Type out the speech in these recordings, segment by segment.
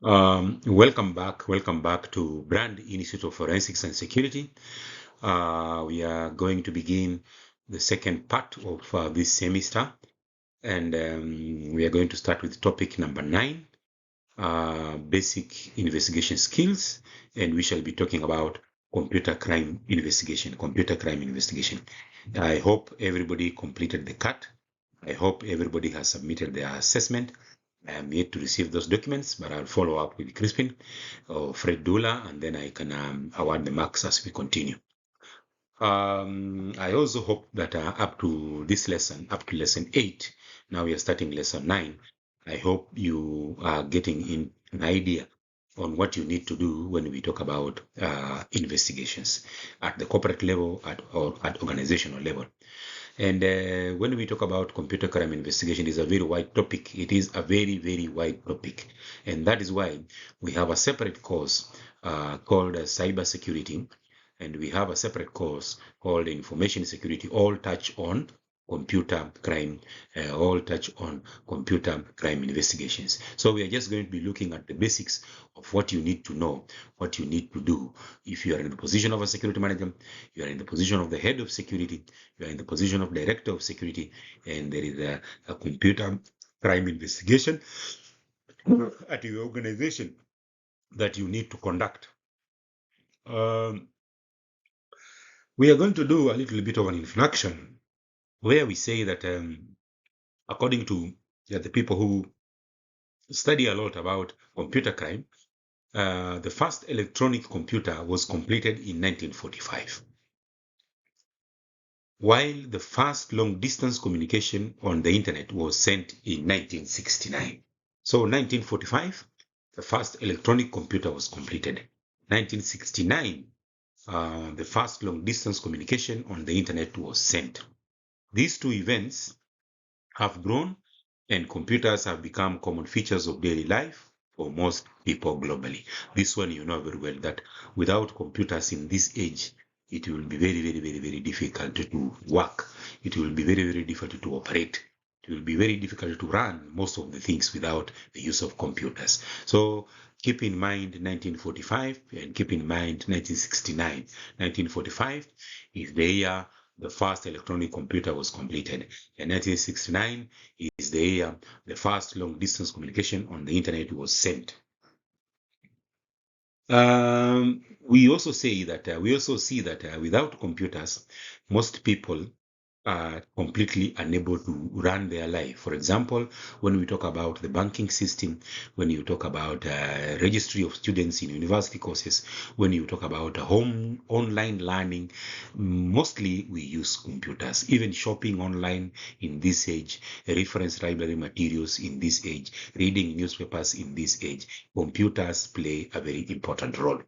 Welcome back to Brand Institute of Forensics and Security. We are going to begin the second part of this semester, and we are going to start with topic number 9, basic investigation skills, and we shall be talking about computer crime investigation. Computer crime investigation. I hope everybody completed the cut. I hope everybody has submitted their assessment. I am yet to receive those documents, but I'll follow up with Crispin or Fred Dula, and then I can award the marks as we continue. I also hope that up to this lesson, up to lesson 8, now we are starting lesson 9, I hope you are getting in an idea on what you need to do when we talk about investigations at the corporate level or at organizational level. And when we talk about computer crime investigation, it's a very wide topic. It is a very, very wide topic. And that is why we have a separate course called cyber security, and we have a separate course called information security. All touch on computer crime, all touch on computer crime investigations. So we are just going to be looking at the basics of what you need to know, what you need to do. If you are in the position of a security manager, you are in the position of the head of security, you are in the position of director of security, and there is a computer crime investigation at your organization that you need to conduct. Um, we are going to do a little bit of an introduction where we say that according to the people who study a lot about computer crime, the first electronic computer was completed in 1945, while the first long-distance communication on the internet was sent in 1969. So 1945, the first electronic computer was completed. 1969, the first long-distance communication on the internet was sent. These two events have grown, and computers have become common features of daily life for most people globally. This one, you know very well that without computers in this age, it will be very, very, very, very difficult to work. It will be very, very difficult to operate. It will be very difficult to run most of the things without the use of computers. So keep in mind 1945 and keep in mind 1969. 1945 is the year the first electronic computer was completed. And 1969 is the year the first long-distance communication on the internet was sent. We also see that without computers, most people are completely unable to run their life. For example, when we talk about the banking system, when you talk about registry of students in university courses, when you talk about home online learning, mostly we use computers. Even shopping online in this age, reference library materials in this age, reading newspapers in this age, computers play a very important role.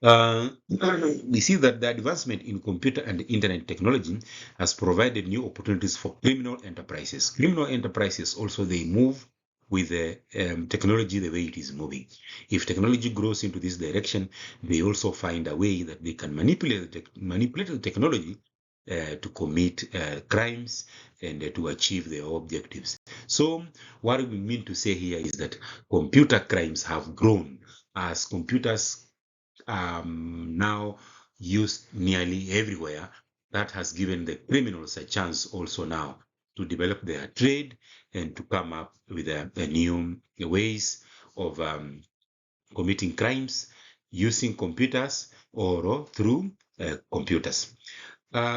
Uh, we see that the advancement in computer and internet technology has provided new opportunities for criminal enterprises. Criminal enterprises also, they move with the technology the way it is moving. If technology grows into this direction, they also find a way that they can manipulate the technology to commit crimes and to achieve their objectives. So what we mean to say here is that computer crimes have grown as computers now used nearly everywhere. That has given the criminals a chance also now to develop their trade and to come up with a new ways of committing crimes using computers or through computers.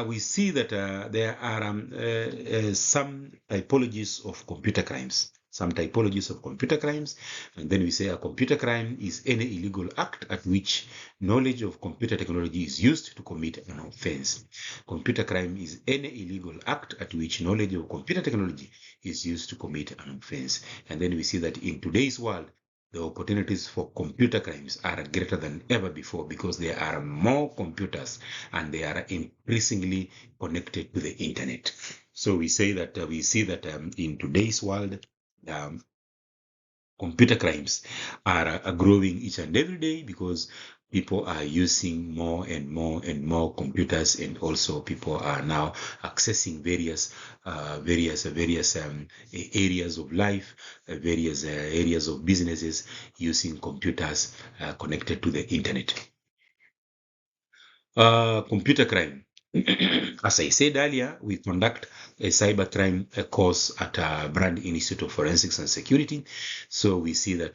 We see that there are some typologies of computer crimes. Some typologies of computer crimes, and then we say a computer crime is any illegal act at which knowledge of computer technology is used to commit an offense. Computer crime is any illegal act at which knowledge of computer technology is used to commit an offense. And then we see that in today's world, the opportunities for computer crimes are greater than ever before because there are more computers and they are increasingly connected to the internet. So we say that we see that in today's world, um, computer crimes are growing each and every day because people are using more and more computers, and also people are now accessing various areas of life, various areas of businesses using computers connected to the internet. Computer crime. As I said earlier, we conduct a cybercrime course at Brand Institute of Forensics and Security. So we see that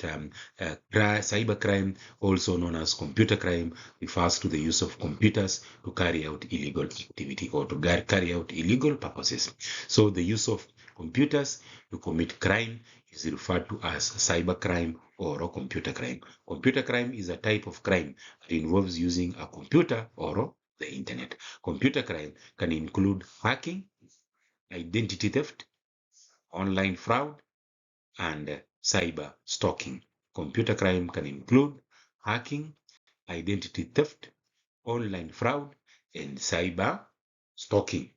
cybercrime, also known as computer crime, refers to the use of computers to carry out illegal activity or to carry out illegal purposes. So the use of computers to commit crime is referred to as cybercrime or computer crime. Computer crime is a type of crime that involves using a computer or the internet. Computer crime can include hacking, identity theft, online fraud, and cyber stalking. Computer crime can include hacking, identity theft, online fraud, and cyber stalking.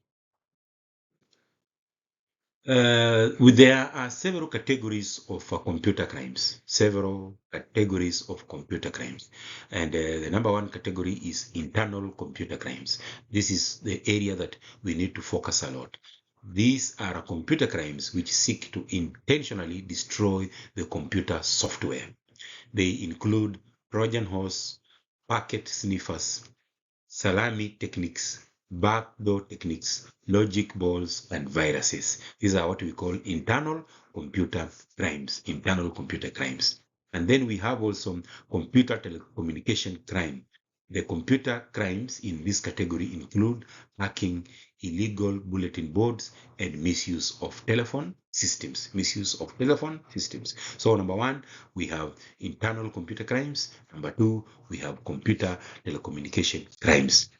There are several categories of computer crimes. Several categories of computer crimes, and the number one category is internal computer crimes. This is the area that we need to focus a lot. These are computer crimes which seek to intentionally destroy the computer software. They include Trojan horse, packet sniffers, salami techniques, backdoor techniques, logic balls, and viruses. These are what we call internal computer crimes, internal computer crimes. And then we have also computer telecommunication crime. The computer crimes in this category include hacking, illegal bulletin boards, and misuse of telephone systems. Misuse of telephone systems. So number one, we have internal computer crimes. Number two, we have computer telecommunication crimes.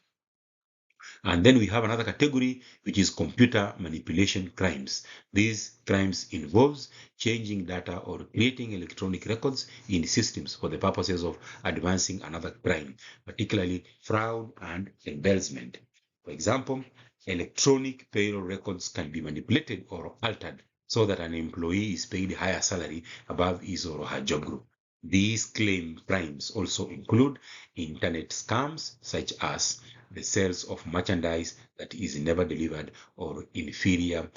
And then we have another category, which is computer manipulation crimes. These crimes involves changing data or creating electronic records in systems for the purposes of advancing another crime, particularly fraud and embezzlement. For example, electronic payroll records can be manipulated or altered so that an employee is paid higher salary above his or her job group. These claim crimes also include internet scams such as the sales of merchandise that is never delivered or inferior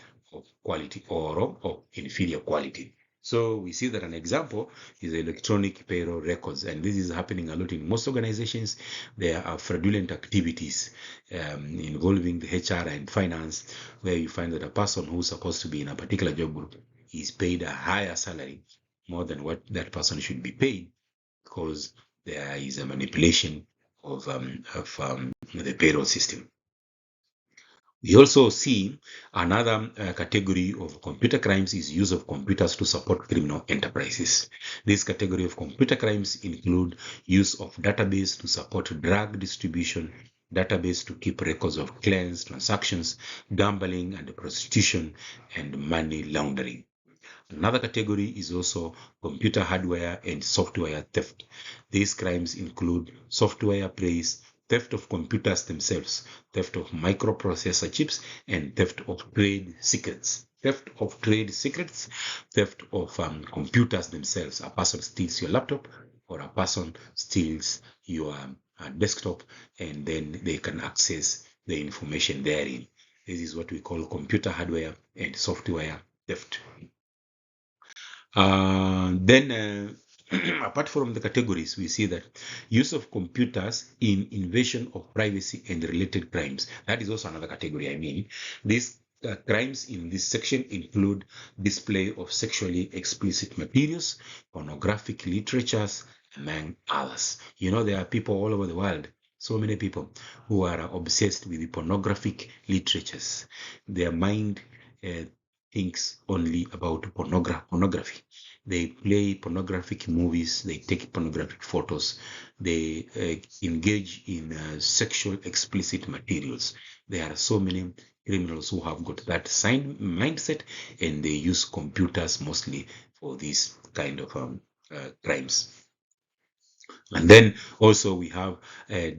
quality or inferior quality. So we see that an example is electronic payroll records, and this is happening a lot in most organizations. There are fraudulent activities involving the HR and finance, where you find that a person who's supposed to be in a particular job group is paid a higher salary, more than what that person should be paid, because there is a manipulation of the payroll system. We also see another category of computer crimes is use of computers to support criminal enterprises. This category of computer crimes include use of database to support drug distribution, database to keep records of claims, transactions, gambling and prostitution, and money laundering. Another category is also computer hardware and software theft. These crimes include software praise, theft of computers themselves, theft of microprocessor chips, and theft of trade secrets. Theft of trade secrets, theft of computers themselves. A person steals your laptop, or a person steals your desktop, and then they can access the information therein. This is what we call computer hardware and software theft. Then, apart from the categories, we see that use of computers in invasion of privacy and related crimes. That is also another category. I mean, these crimes in this section include display of sexually explicit materials, pornographic literatures, among others. You know, there are people all over the world, so many people who are obsessed with the pornographic literatures. Their mind thinks only about pornography. They play pornographic movies, they take pornographic photos, they engage in sexual explicit materials. There are so many criminals who have got that mindset, and they use computers mostly for these kind of crimes. And then also we have a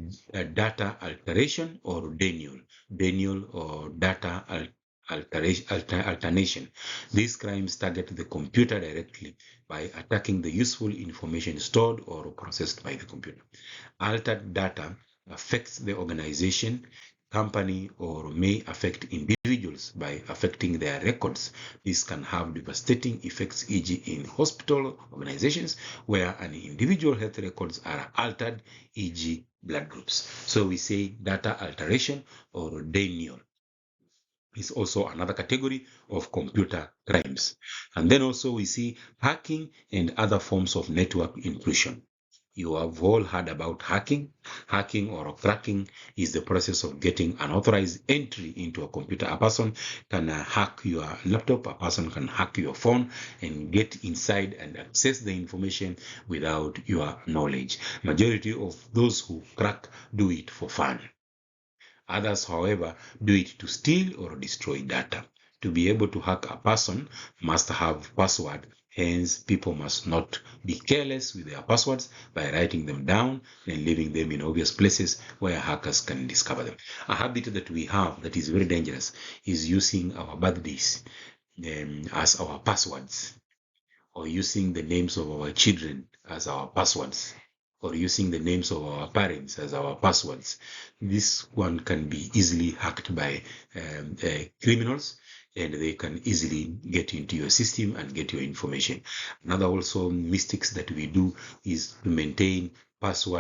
data alteration or denial or data alternation. These crimes target the computer directly by attacking the useful information stored or processed by the computer. Altered data affects the organization, company, or may affect individuals by affecting their records. This can have devastating effects, e.g., in hospital organizations where an individual health records are altered, e.g., blood groups. So we say data alteration or denial is also another category of computer crimes. And then also we see hacking and other forms of network intrusion. You have all heard about hacking. Hacking or cracking is the process of getting unauthorized entry into a computer. A person can hack your laptop, a person can hack your phone and get inside and access the information without your knowledge. Majority of those who crack do it for fun. Others, however, do it to steal or destroy data. To be able to hack a person must have password. Hence, people must not be careless with their passwords by writing them down and leaving them in obvious places where hackers can discover them. A habit that we have that is very dangerous is using our birthdays as our passwords, or using the names of our children as our passwords, or using the names of our parents as our passwords. This one can be easily hacked by criminals, and they can easily get into your system and get your information. Another also mistakes that we do is to maintain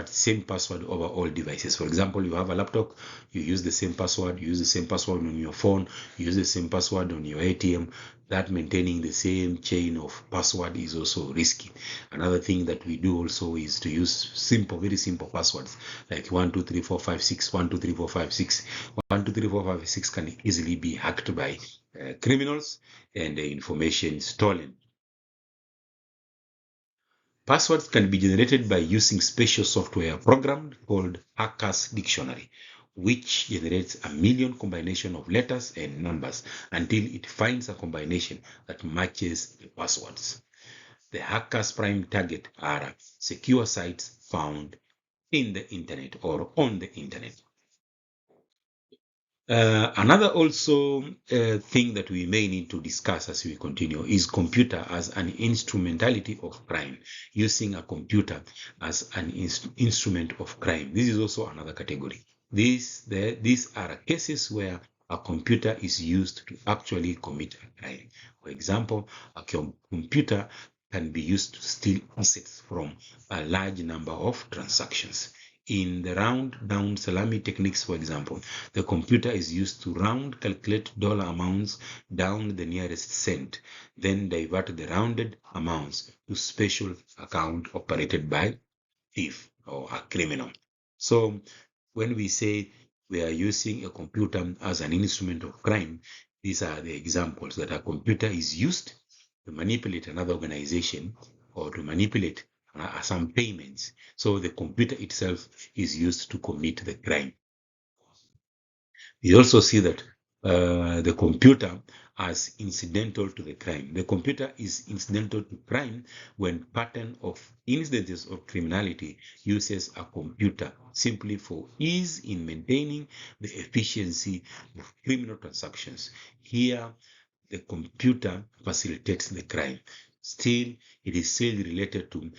same password over all devices. For example, you have a laptop, you use the same password, you use the same password on your phone, you use the same password on your ATM. That maintaining the same chain of password is also risky. Another thing that we do also is to use very simple passwords like 123456, 123456. 123456 can easily be hacked by criminals and the information stolen. Passwords can be generated by using special software program called Hackers Dictionary, which generates a million combination of letters and numbers until it finds a combination that matches the passwords. The hacker's prime target are secure sites found in the internet or on the internet. Another also thing that we may need to discuss as we continue is computer as an instrumentality of crime, using a computer as an instrument of crime. This is also another category. These are cases where a computer is used to actually commit a crime. For example, a computer can be used to steal assets from a large number of transactions. In the round down salami techniques, for example, the computer is used to round calculate dollar amounts down the nearest cent, then divert the rounded amounts to special account operated by thief or a criminal. So when we say we are using a computer as an instrument of crime, these are the examples that a computer is used to manipulate another organization or to manipulate some payments. So the computer itself is used to commit the crime. We also see that the computer as incidental to the crime. The computer is incidental to crime when pattern of incidents of criminality uses a computer simply for ease in maintaining the efficiency of criminal transactions. Here, the computer facilitates the crime. Still, it is still related to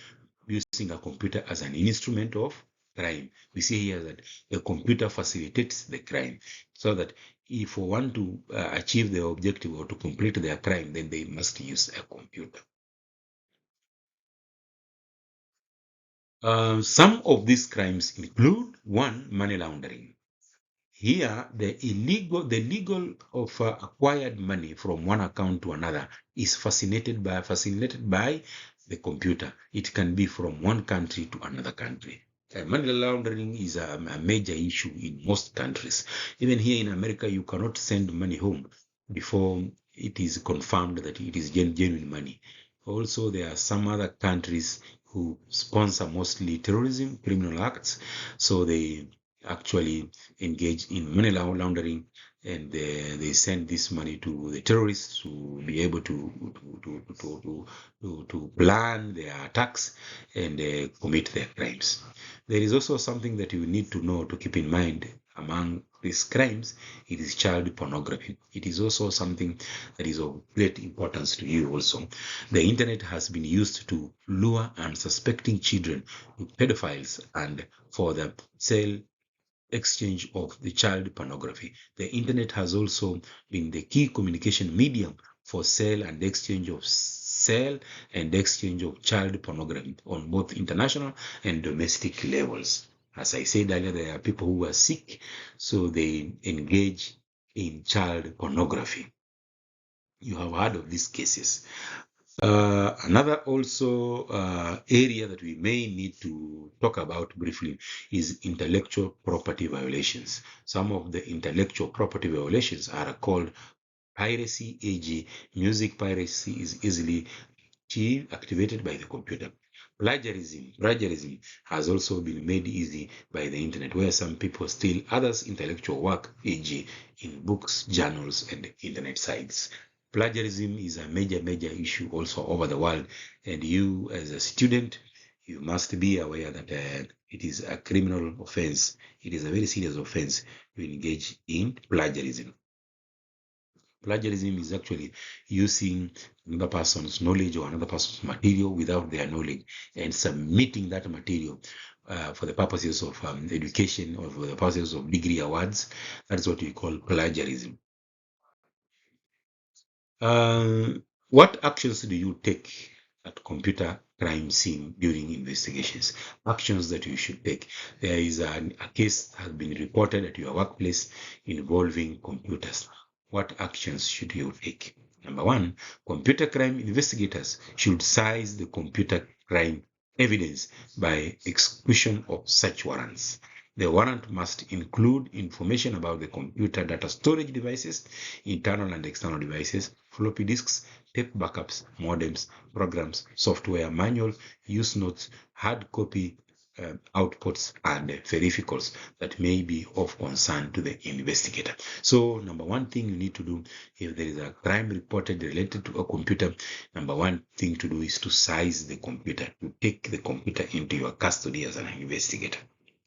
using a computer as an instrument of crime. We see here that the computer facilitates the crime, so that if we want to achieve the objective or to complete their crime, then they must use a computer. Some of these crimes include one, money laundering. Here, the legal of acquired money from one account to another is facilitated by the computer. It can be from one country to another country. Money laundering is a major issue in most countries. Even here in America, you cannot send money home before it is confirmed that it is genuine money. Also, there are some other countries who sponsor mostly terrorism, criminal acts, so they actually engage in money laundering, and they send this money to the terrorists to be able to plan their attacks and commit their crimes. There is also something that you need to know to keep in mind among these crimes, it is child pornography. It is also something that is of great importance to you also. The internet has been used to lure unsuspecting children to pedophiles and for the sale exchange of the child pornography. The internet has also been the key communication medium for sale and exchange of child pornography on both international and domestic levels. As I said earlier, there are people who are sick, so they engage in child pornography. You have heard of these cases. Another also area that we may need to talk about briefly is intellectual property violations. Some of the intellectual property violations are called piracy, e.g. music piracy is easily activated by the computer. Plagiarism has also been made easy by the internet, where some people steal others' intellectual work, e.g. in books, journals, and internet sites. Plagiarism is a major issue also over the world, and you as a student, you must be aware that it is a criminal offense. It is a very serious offense to engage in plagiarism. Plagiarism is actually using another person's knowledge or another person's material without their knowledge and submitting that material for the purposes of education or for the purposes of degree awards. That's what we call plagiarism. What actions do you take at computer crime scene during investigations? Actions that you should take. There is a case that has been reported at your workplace involving computers. What actions should you take? Number one, computer crime investigators should seize the computer crime evidence by execution of search warrants. The warrant must include information about the computer data storage devices, internal and external devices, floppy disks, tape backups, modems, programs, software manual, use notes, hard copy outputs, and verificals that may be of concern to the investigator. So, number one thing you need to do if there is a crime reported related to a computer, number one thing to do is to seize the computer, to take the computer into your custody as an investigator,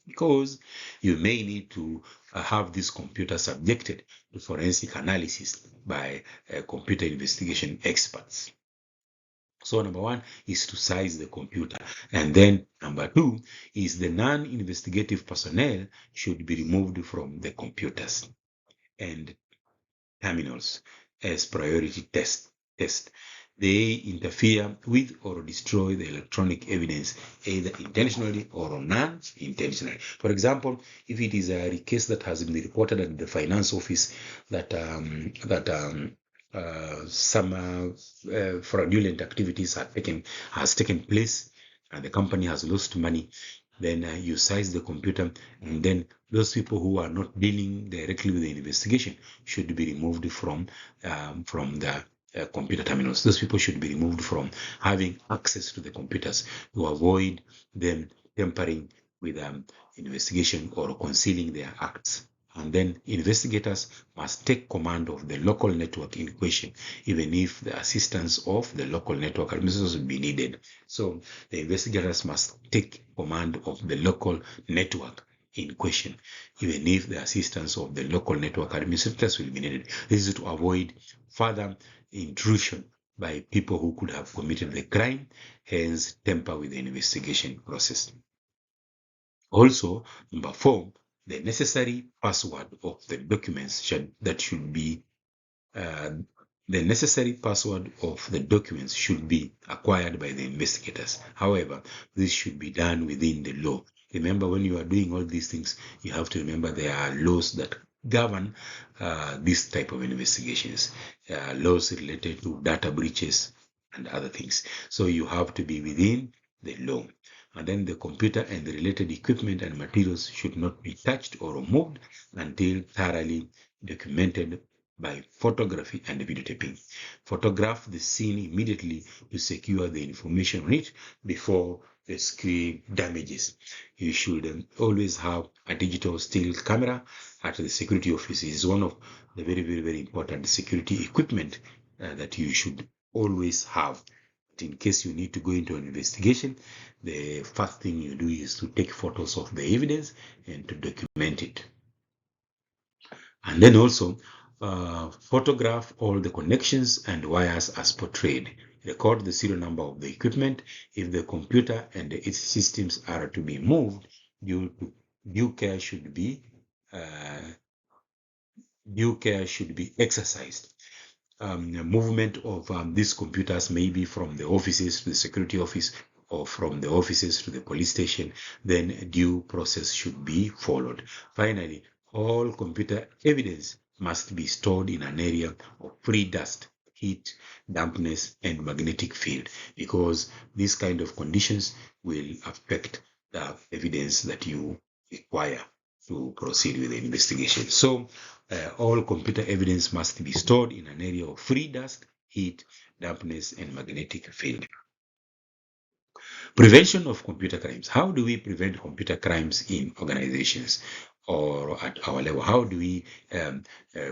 because you may need to have this computer subjected to forensic analysis by computer investigation experts. So number one is to seize the computer. And then number two is the non-investigative personnel should be removed from the computers and terminals as priority test. They interfere with or destroy the electronic evidence either intentionally or non-intentionally. For example, if it is a case that has been reported at the finance office that some fraudulent activities has taken place and the company has lost money, then you seize the computer, and then those people who are not dealing directly with the investigation should be removed from the computer terminals. Those people should be removed from having access to the computers to avoid them tampering with investigation or concealing their acts. And then investigators must take command of the local network in question, even if the assistance of the local network administrators will be needed. So the investigators must take command of the local network in question, even if the assistance of the local network administrators will be needed. This is to avoid further intrusion by people who could have committed the crime, hence tamper with the investigation process. Also, number four, the necessary password of the documents should be acquired by the investigators. However, this should be done within the law. Remember, when you are doing all these things, you have to remember there are laws that govern this type of investigations, laws related to data breaches and other things. So you have to be within the law. And then the computer and the related equipment and materials should not be touched or removed until thoroughly documented by photography and videotaping. Photograph the scene immediately to secure the information on it before the screen damages. You should always have a digital still camera at the security office. It is one of the very important security equipment that you should always have. In case you need to go into an investigation, the first thing you do is to take photos of the evidence and to document it. And then also photograph all the connections and wires as portrayed. Record the serial number of the equipment. If the computer and its systems are to be moved, due care should be uh, exercised. Movement of these computers may be from the offices to the security office or from the offices to the police station, then due process should be followed. Finally, all computer evidence must be stored in an area of free dust, heat, dampness, and magnetic field, because these kind of conditions will affect the evidence that you require to proceed with the investigation. So all computer evidence must be stored in an area of free dust, heat, dampness, and magnetic field. Prevention of computer crimes. How do we prevent computer crimes in organizations or at our level? How do we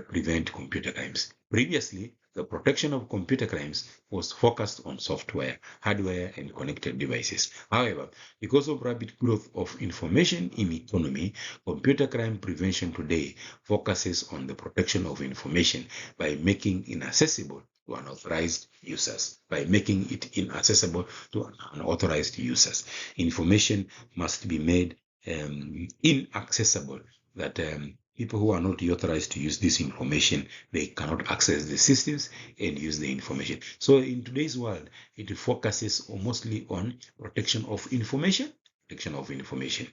prevent computer crimes? Previously, the protection of computer crimes was focused on software, hardware, and connected devices. However, because of rapid growth of information in economy, computer crime prevention today focuses on the protection of information by making inaccessible to unauthorized users. By making it inaccessible to unauthorized users, information must be made inaccessible, that people who are not authorized to use this information, they cannot access the systems and use the information. So in today's world, it focuses mostly on protection of information. Protection of information.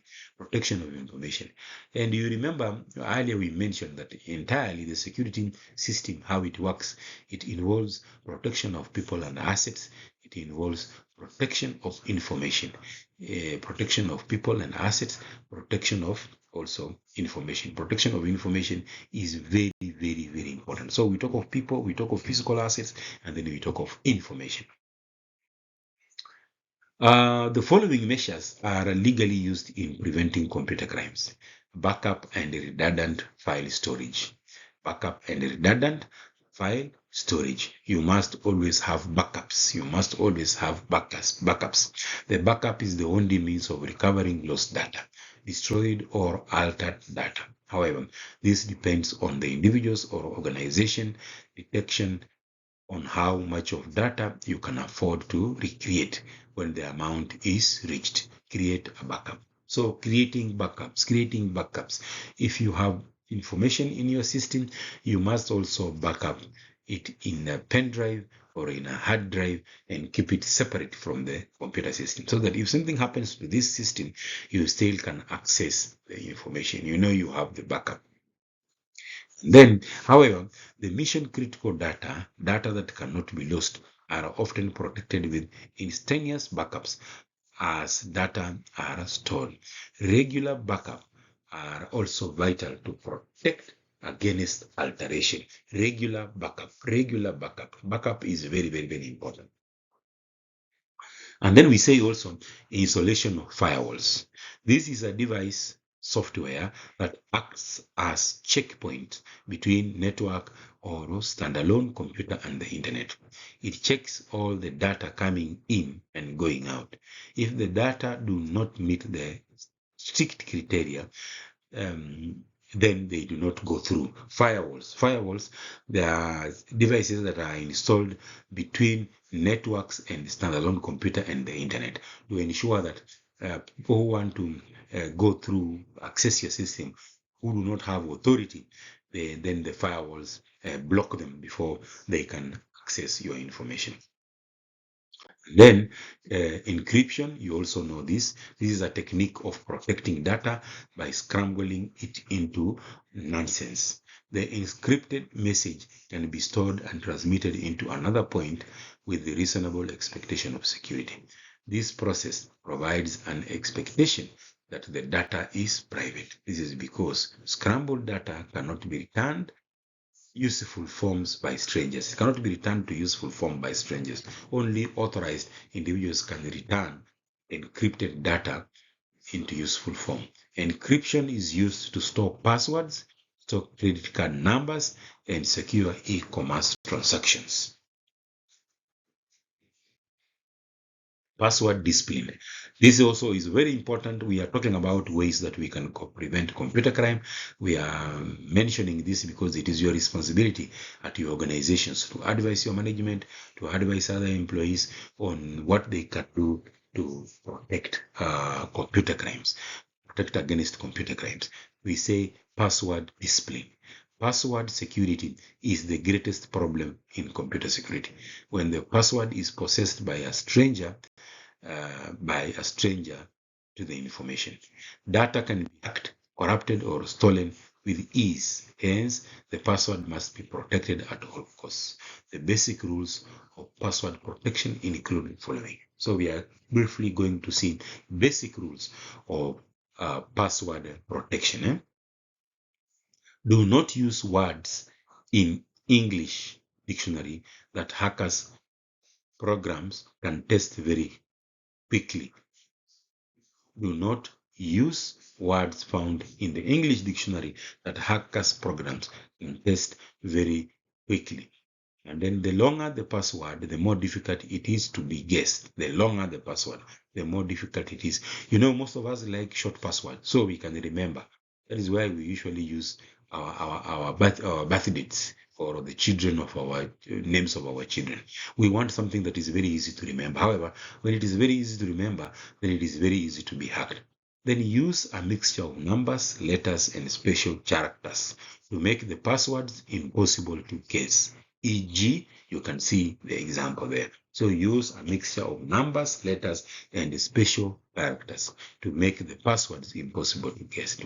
And you remember earlier we mentioned that entirely the security system, how it works, it involves protection of people and assets. It involves protection of information, protection of people and assets, protection of also information. Protection of information is very, very, very important. So we talk of people, we talk of physical assets, and then we talk of information. The following measures are legally used in preventing computer crimes: backup and redundant file storage. Backup and redundant file storage. You must always have backups. You must always have backups. The backup is the only means of recovering lost data, destroyed or altered data. However, this depends on the individual's or organization detection on how much of data you can afford to recreate. When the amount is reached, create a backup. So creating backups. If you have information in your system, you must also backup it in a pen drive or in a hard drive and keep it separate from the computer system, so that if something happens to this system, you still can access the information. You know you have the backup. Then, however, the mission critical data that cannot be lost, are often protected with instantaneous backups as data are stored. Regular backup are also vital to protect against alteration. Regular backup. Backup is very, very, very important. And then we say also installation of firewalls. This is a device software that acts as checkpoint between network or standalone computer and the internet. It checks all the data coming in and going out. If the data do not meet the strict criteria, then they do not go through. Firewalls, they are devices that are installed between networks and standalone computer and the internet to ensure that people who want to go through, access your system, who do not have authority, then the firewalls block them before they can access your information. Then encryption, you also know this. This is a technique of protecting data by scrambling it into nonsense. The encrypted message can be stored and transmitted into another point with the reasonable expectation of security. This process provides an expectation that the data is private. This is because scrambled data cannot be returned useful forms by strangers. It cannot be returned to useful form by strangers. Only authorized individuals can return encrypted data into useful form. Encryption is used to store passwords, store credit card numbers, and secure e-commerce transactions. password discipline. This also is very important. We are talking about ways that we can prevent computer crime. We are mentioning this because it is your responsibility at your organizations to advise your management, to advise other employees on what they can do to protect computer crimes, protect against computer crimes. We say password discipline. Password security is the greatest problem in computer security. When the password is possessed by a stranger to the information, data can be hacked, corrupted, or stolen with ease. Hence, the password must be protected at all costs. The basic rules of password protection include the following. So we are briefly going to see basic rules of password protection. Do not use words in English dictionary that hackers programs can test very quickly. Do not use words found in the English dictionary that hackers programs can test very quickly. And then the longer the password, the more difficult it is to be guessed. The longer the password, the more difficult it is. You know, most of us like short passwords, so we can remember. That is why we usually use our birth dates or the children of our names of our children. We want something that is very easy to remember. However, when it is very easy to remember, then it is very easy to be hacked. Then use a mixture of numbers, letters, and special characters to make the passwords impossible to guess. E.g., you can see the example there. So use a mixture of numbers, letters, and special characters to make the passwords impossible to guess.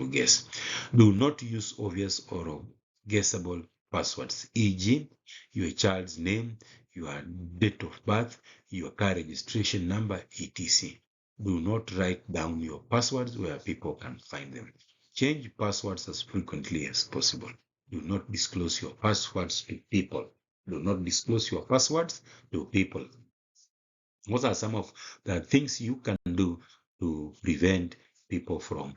Do not use obvious or guessable passwords, e.g., your child's name, your date of birth, your car registration number, etc. Do not write down your passwords where people can find them. Change passwords as frequently as possible. Do not disclose your passwords to people. Do not disclose your passwords to people. What are some of the things you can do to prevent people from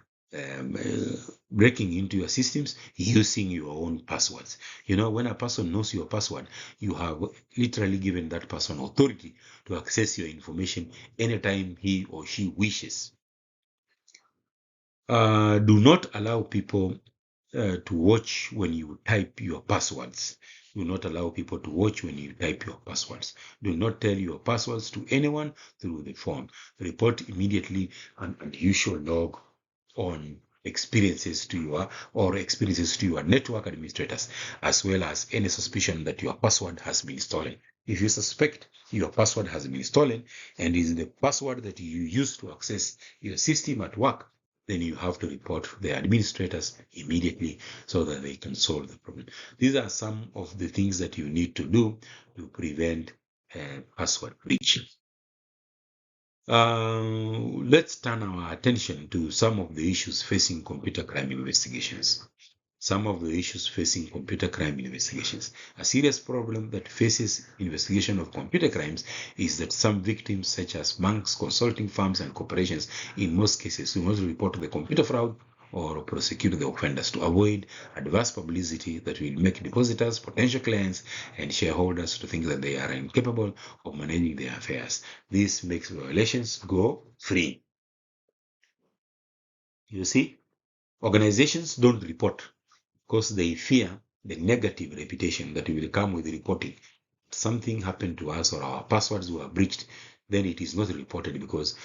breaking into your systems using your own passwords? You know, when a person knows your password, you have literally given that person authority to access your information anytime he or she wishes. Do not allow people to watch when you type your passwords. Do not allow people to watch when you type your passwords. Do not tell your passwords to anyone through the phone. Report immediately an unusual log on experiences to your network administrators, as well as any suspicion that your password has been stolen. If you suspect your password has been stolen and is the password that you use to access your system at work, then you have to report the administrators immediately so that they can solve the problem. These are some of the things that you need to do to prevent password breach. Let's turn our attention to some of the issues facing computer crime investigations. Some of the issues facing computer crime investigations. A serious problem that faces investigation of computer crimes is that some victims, such as banks, consulting firms, and corporations, in most cases, do not report the computer fraud or prosecute the offenders to avoid adverse publicity that will make depositors, potential clients, and shareholders to think that they are incapable of managing their affairs. This makes violations go free. You see, organizations don't report because they fear the negative reputation that will come with reporting. Something happened to us or our passwords were breached, then it is not reported because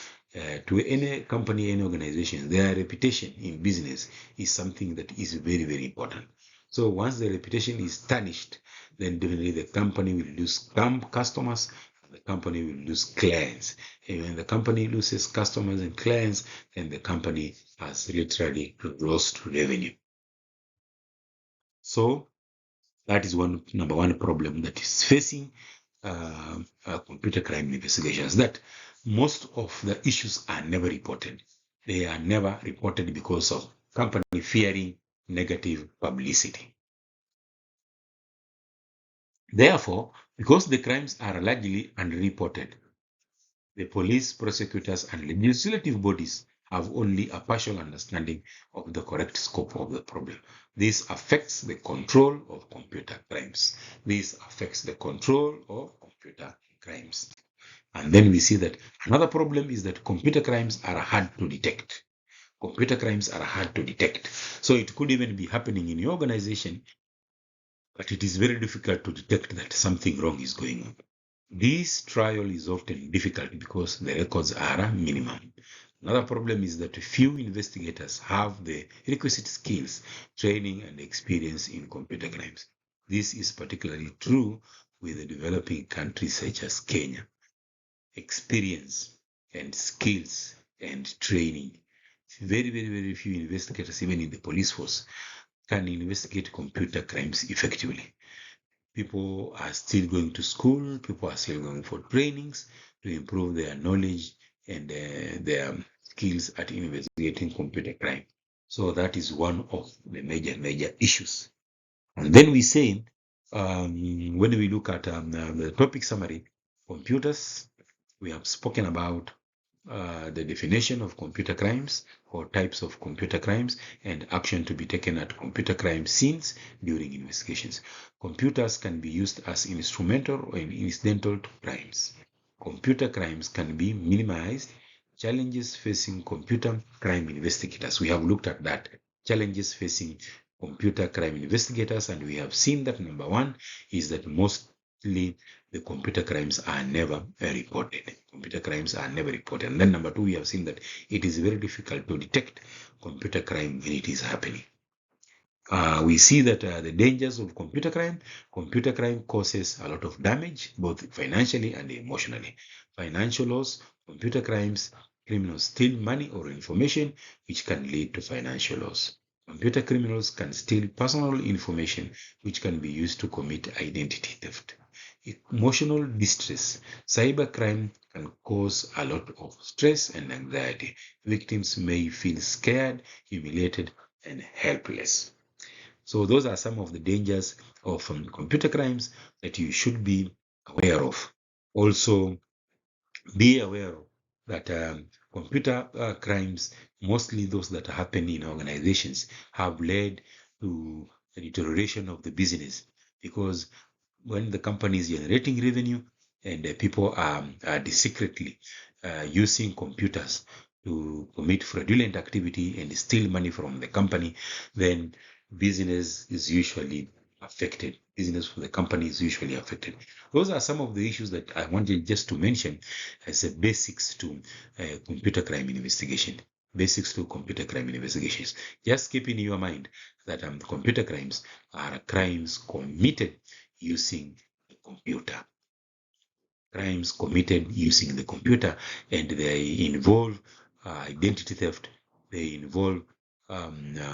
to any company, any organization, their reputation in business is something that is very, very important. So once the reputation is tarnished, then definitely the company will lose customers, the company will lose clients. And when the company loses customers and clients, then the company has literally lost revenue. So that is number one problem that is facing computer crime investigations, that most of the issues are never reported. They are never reported because of company fearing negative publicity. Therefore, because the crimes are largely unreported, the police, prosecutors, and legislative bodies have only a partial understanding of the correct scope of the problem. This affects the control of computer crimes. And then we see that another problem is that computer crimes are hard to detect. Computer crimes are hard to detect. So it could even be happening in your organization, but it is very difficult to detect that something wrong is going on. This trial is often difficult because the records are minimum. Another problem is that few investigators have the requisite skills, training, and experience in computer crimes. This is particularly true with the developing countries such as Kenya. Experience and skills and training. Very, very, very few investigators, even in the police force, can investigate computer crimes effectively. People are still going to school, people are still going for trainings to improve their knowledge and their skills at investigating computer crime. So that is one of the major issues. And then we say, when we look at the topic summary, computers, we have spoken about the definition of computer crimes or types of computer crimes and action to be taken at computer crime scenes during investigations. Computers can be used as instrumental or incidental to crimes. Computer crimes can be minimized. Challenges facing computer crime investigators. We have looked at that. Challenges facing computer crime investigators, and we have seen that number one is that mostly the computer crimes are never reported. Computer crimes are never reported. And then number two, we have seen that it is very difficult to detect computer crime when it is happening. We see that the dangers of computer crime causes a lot of damage, both financially and emotionally. Financial loss, computer crimes, criminals steal money or information, which can lead to financial loss. Computer criminals can steal personal information, which can be used to commit identity theft. Emotional distress. Cybercrime can cause a lot of stress and anxiety. Victims may feel scared, humiliated, and helpless. So those are some of the dangers of computer crimes that you should be aware of. Also, be aware that computer crimes, mostly those that happen in organizations, have led to the deterioration of the business, because when the company is generating revenue and people are secretly using computers to commit fraudulent activity and steal money from the company, then business is usually affected. Business for the company is usually affected. Those are some of the issues that I wanted just to mention as a basics to computer crime investigation. Basics to computer crime investigations. Just keep in your mind that computer crimes are crimes committed using the computer. Crimes committed using the computer, and they involve identity theft, they involve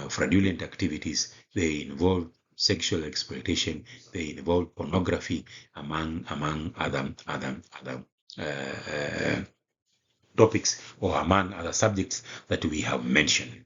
fraudulent activities, they involve sexual exploitation, they involve pornography, among other topics, or among other subjects that we have mentioned.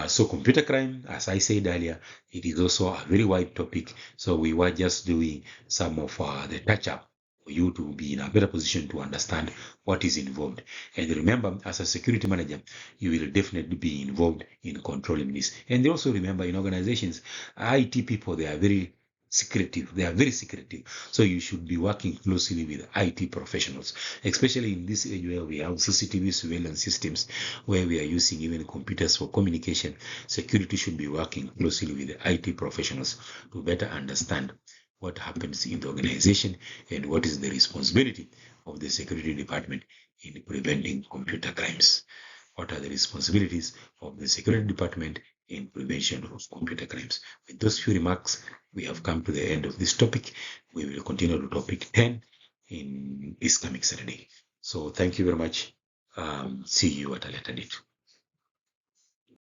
So computer crime, as I said earlier, it is also a very wide topic. So we were just doing some of the touch up for you to be in a better position to understand what is involved. And remember, as a security manager, you will definitely be involved in controlling this. And also remember, in organizations, IT people, they are very secretive. They are very secretive. So you should be working closely with IT professionals, especially in this age where we have CCTV surveillance systems, where we are using even computers for communication. Security should be working closely with the IT professionals to better understand what happens in the organization and what is the responsibility of the security department in preventing computer crimes. What are the responsibilities of the security department in prevention of computer crimes? With those few remarks, we have come to the end of this topic. We will continue to topic 10 in this coming Saturday. So thank you very much. See you at a later date.